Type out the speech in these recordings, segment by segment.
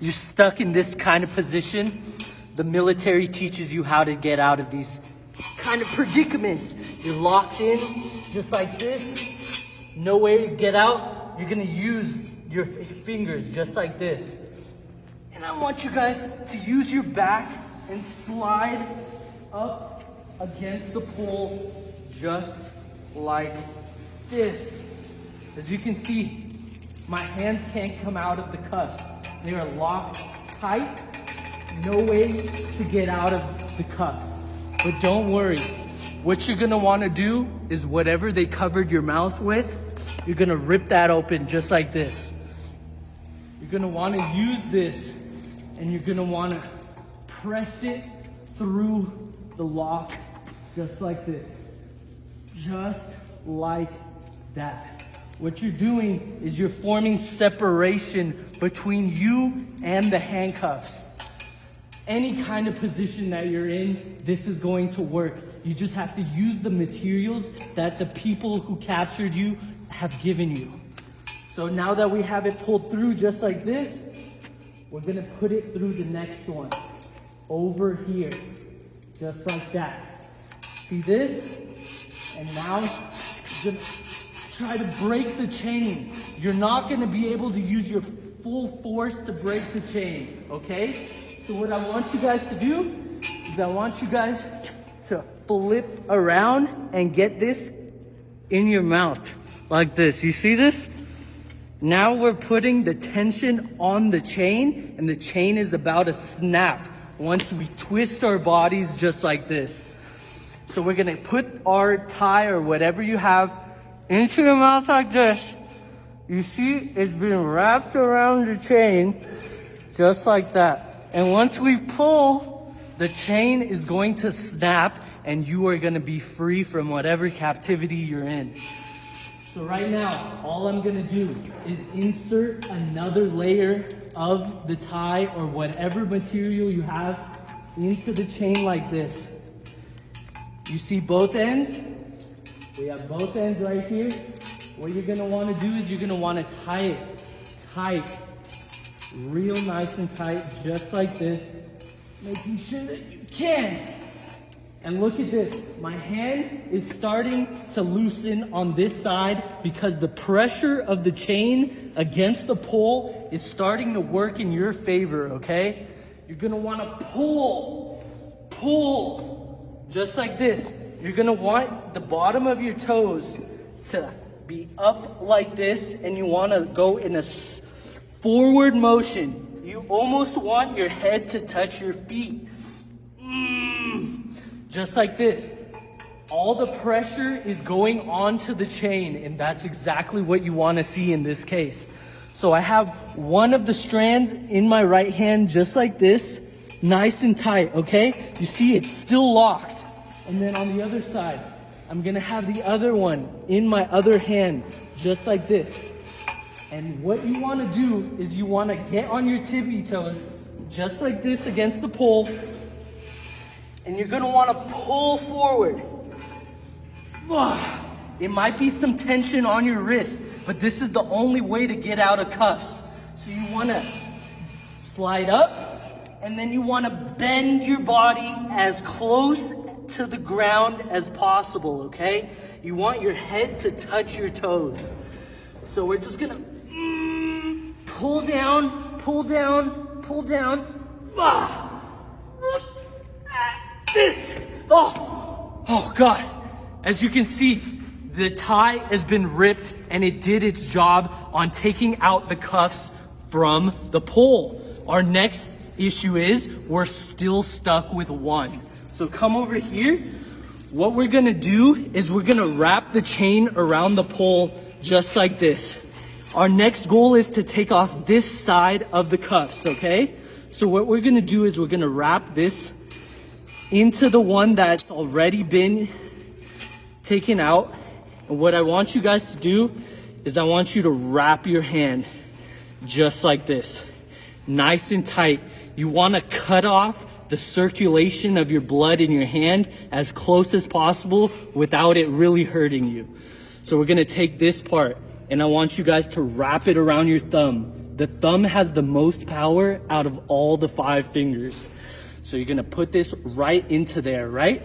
you're stuck in this kind of position, the military teaches you how to get out of these kind of predicaments. You're locked in just like this, no way to get out. You're gonna use your fingers just like this. And I want you guys to use your back and slide up against the pole just like this. As you can see, my hands can't come out of the cuffs. They are locked tight, no way to get out of the cuffs. But don't worry, what you're gonna wanna do is whatever they covered your mouth with, you're gonna rip that open just like this. You're gonna wanna use this and you're gonna wanna press it through the lock just like this. Just like that. What you're doing is you're forming separation between you and the handcuffs. Any kind of position that you're in, this is going to work. You just have to use the materials that the people who captured you have given you. So now that we have it pulled through just like this, we're gonna put it through the next one. Over here, just like that. See this? And now, you're gonna try to break the chain. You're not gonna be able to use your full force to break the chain, okay? So what I want you guys to do is I want you guys to flip around and get this in your mouth like this. You see this? Now we're putting the tension on the chain and the chain is about to snap once we twist our bodies just like this. So we're gonna put our tie or whatever you have into your mouth like this. You see it's been wrapped around the chain just like that. And once we pull, the chain is going to snap and you are gonna be free from whatever captivity you're in. So right now, all I'm gonna do is insert another layer of the tie or whatever material you have into the chain like this. You see both ends? We have both ends right here. What you're gonna wanna do is you're gonna wanna tie it tight. Real nice and tight, just like this, making sure that you can. And look at this, my hand is starting to loosen on this side because the pressure of the chain against the pole is starting to work in your favor, okay? You're gonna wanna pull, just like this. You're gonna want the bottom of your toes to be up like this and you wanna go in a forward motion. You almost want your head to touch your feet. Just like this. All the pressure is going onto the chain and that's exactly what you want to see in this case. So I have one of the strands in my right hand just like this, nice and tight, okay? You see it's still locked. And then on the other side, I'm gonna have the other one in my other hand, just like this. And what you wanna do is you wanna get on your tippy toes, just like this against the pole, and you're gonna wanna pull forward. It might be some tension on your wrist, but this is the only way to get out of cuffs. So you wanna slide up, and then you wanna bend your body as close to the ground as possible, okay? You want your head to touch your toes. So we're just gonna pull down, pull down, pull down. Look at this. Oh God. As you can see, the tie has been ripped and it did its job on taking out the cuffs from the pole. Our next issue is we're still stuck with one. So come over here. What we're gonna do is we're gonna wrap the chain around the pole just like this. Our next goal is to take off this side of the cuffs, okay? So what we're gonna do is we're gonna wrap this into the one that's already been taken out. And what I want you guys to do is I want you to wrap your hand just like this, nice and tight. You wanna cut off the circulation of your blood in your hand as close as possible without it really hurting you. So we're gonna take this part and I want you guys to wrap it around your thumb. the thumb has the most power out of all the 5 fingers. So you're gonna put this right into there, right?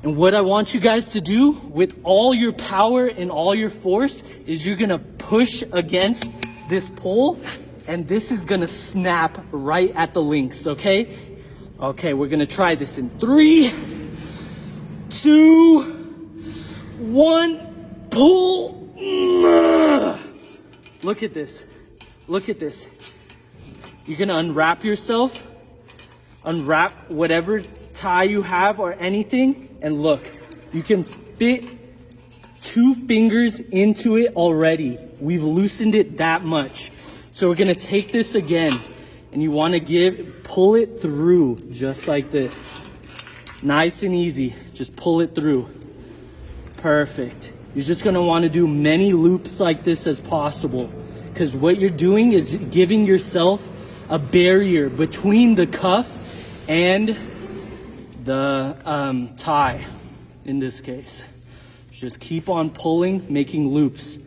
And what I want you guys to do with all your power and all your force is you're gonna push against this pole, and this is gonna snap right at the links, okay? Okay, we're gonna try this in 3, 2, 1, pull. Look at this. Look at this. You're gonna unwrap yourself, unwrap whatever tie you have or anything, and look, you can fit 2 fingers into it already. We've loosened it that much. So we're gonna take this again, and you wanna pull it through just like this. Nice and easy, just pull it through. Perfect. You're just gonna wanna do many loops like this as possible, because what you're doing is giving yourself a barrier between the cuff and the tie in this case. Just keep on pulling, making loops.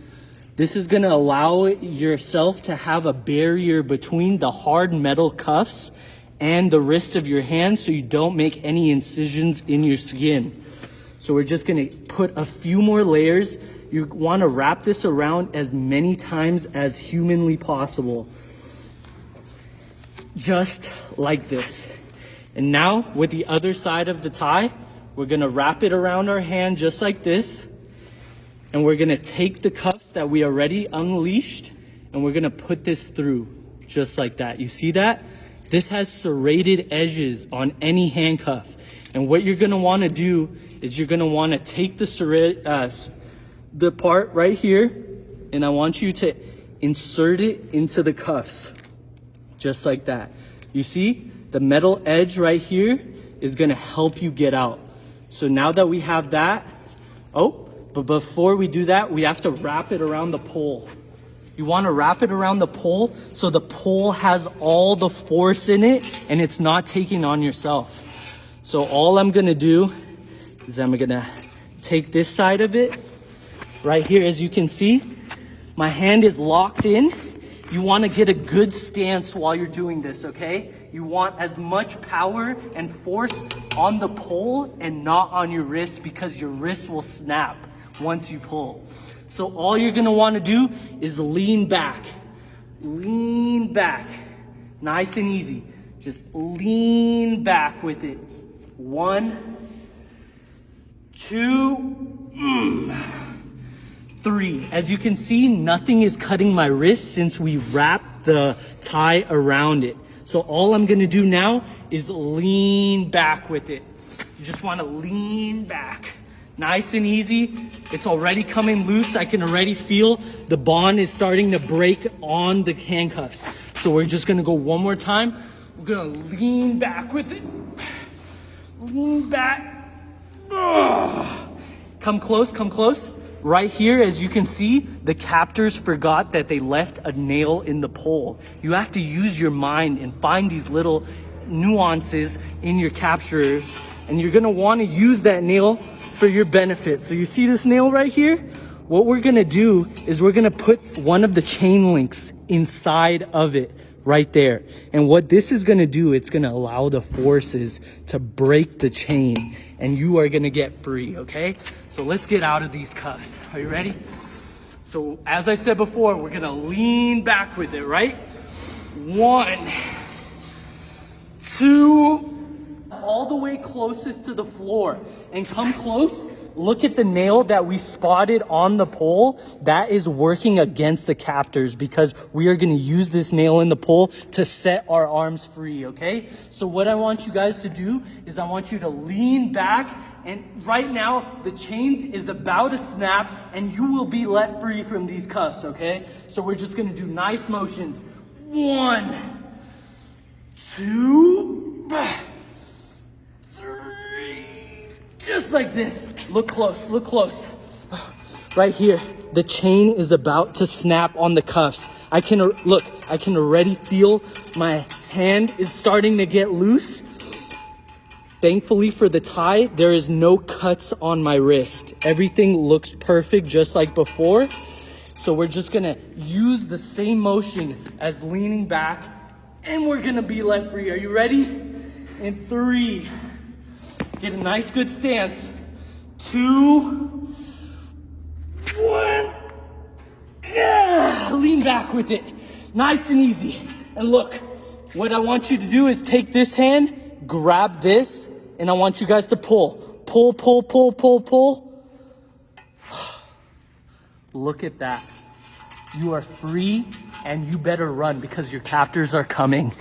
This is gonna allow yourself to have a barrier between the hard metal cuffs and the wrist of your hand, so you don't make any incisions in your skin. So we're just gonna put a few more layers. You wanna wrap this around as many times as humanly possible. Just like this. And now with the other side of the tie, we're gonna wrap it around our hand just like this. And we're gonna take the cuffs that we already unleashed, and we're gonna put this through just like that. You see that? This has serrated edges on any handcuff. And what you're gonna wanna do is you're gonna wanna take the part right here, and I want you to insert it into the cuffs, just like that. You see, the metal edge right here is gonna help you get out. So now that we have that, but before we do that, we have to wrap it around the pole. You wanna wrap it around the pole so the pole has all the force in it and it's not taking on yourself. So all I'm gonna do is I'm gonna take this side of it right here. As you can see, my hand is locked in. You wanna get a good stance while you're doing this, okay? You want as much power and force on the pole and not on your wrist, because your wrist will snap once you pull. So all you're gonna wanna do is lean back, nice and easy. Just lean back with it. 1, 2, 3. As you can see, nothing is cutting my wrist since we wrapped the tie around it. So all I'm gonna do now is lean back with it. You just wanna lean back. Nice and easy. It's already coming loose. I can already feel the bond is starting to break on the handcuffs. So we're just gonna go one more time. We're gonna lean back with it. Lean back. Come close, come close. Right here, as you can see, the captors forgot that they left a nail in the pole. You have to use your mind and find these little nuances in your captures, and you're gonna wanna use that nail for your benefit. So you see this nail right here? What we're gonna do is we're gonna put one of the chain links inside of it right there. And what this is gonna do, it's gonna allow the forces to break the chain, and you are gonna get free, okay? So let's get out of these cuffs. Are you ready? So as I said before, we're gonna lean back with it, right? 1, 2, all the way closest to the floor, and come close. Look at the nail that we spotted on the pole. That is working against the captors, because we are going to use this nail in the pole to set our arms free, okay? So what I want you guys to do is I want you to lean back, and right now the chain is about to snap and you will be let free from these cuffs, okay? So we're just going to do nice motions. 1, 2, 3, just like this. Look close, look close. Right here, the chain is about to snap on the cuffs. I can already feel my hand is starting to get loose. Thankfully for the tie, there is no cuts on my wrist. Everything looks perfect just like before. So we're just gonna use the same motion as leaning back, and we're gonna be let free. Are you ready? In 3, get a nice good stance. 2, 1. Yeah, lean back with it. Nice and easy. And look, what I want you to do is take this hand, grab this, and I want you guys to pull. Pull, pull, pull, pull, pull. Look at that. You are free, and you better run because your captors are coming.